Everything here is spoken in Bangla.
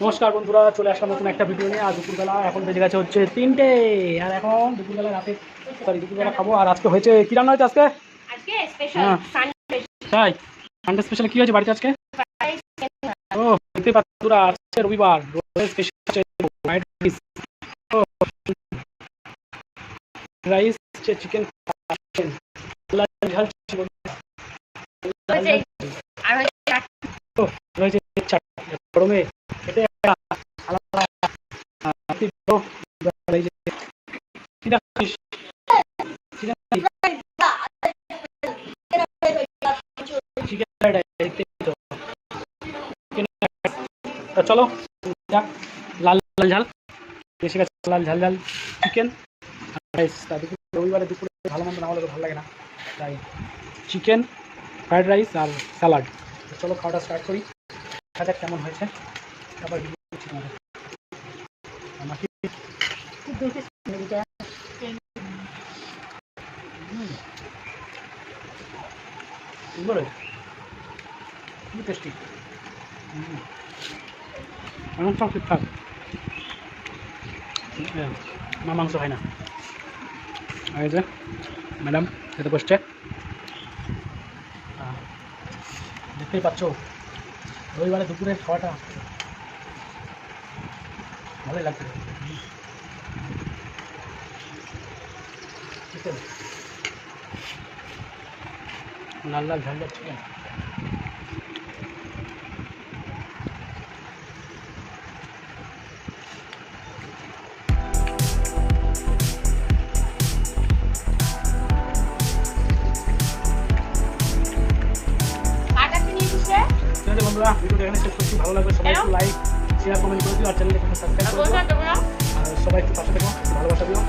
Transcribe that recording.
নমস্কার বন্ধুরা, চলে আসলাম নতুন একটা ভিডিও নিয়ে। আজ দুপুরবেলা এখন বেজে গেছে হচ্ছে 3টে, আর এখন দুপুরবেলা দুপুরবেলা খাবো। আর আজকে হয়েছে কি রান্না হয়েছে আজকে? হ্যাঁ তাই, সানডে স্পেশাল কি হয়েছে বাড়িতে আজকে? ও দেখতে পাচ্ছ বন্ধুরা, আজকে রবিবার, রাইস, চিকেন, গরমে এটা আলাদা। চলো লাল লাল ঝাল বেশি গেছে, লাল ঝাল ঝাল চিকেন রাইস। রবিবারে দুপুরে ভালো মন্দ না হলে তো ভালো লাগে না, তাই চিকেন, ফ্রাইড রাইস আর স্যালাড। চলো খাওয়াটা স্টার্ট করি, দেখা যাক কেমন হয়েছে। তারপর আমাকে টেস্টি, এখন সব ঠিকঠাক। মা মাংস খায় না, আর এই যে ম্যাডাম খেতে বসছে, দেখতেই পাচ্ছ রবিবারে দুপুরের খাওয়াটা ভালোই লাগছে। চিকেন লাল লাল ঝাল ঝাল চিকেন। বন্ধুরা, ভিডিওটা এখানে শেষ করছি। ভালো লাগবে সবাই একটু লাইক শেয়ার কমেন্ট করে দিও, আর চ্যানেলকে সাবস্ক্রাইব করে দিও, আর সবাই একটু পাশে থেকো, ভালোবাসা দিও।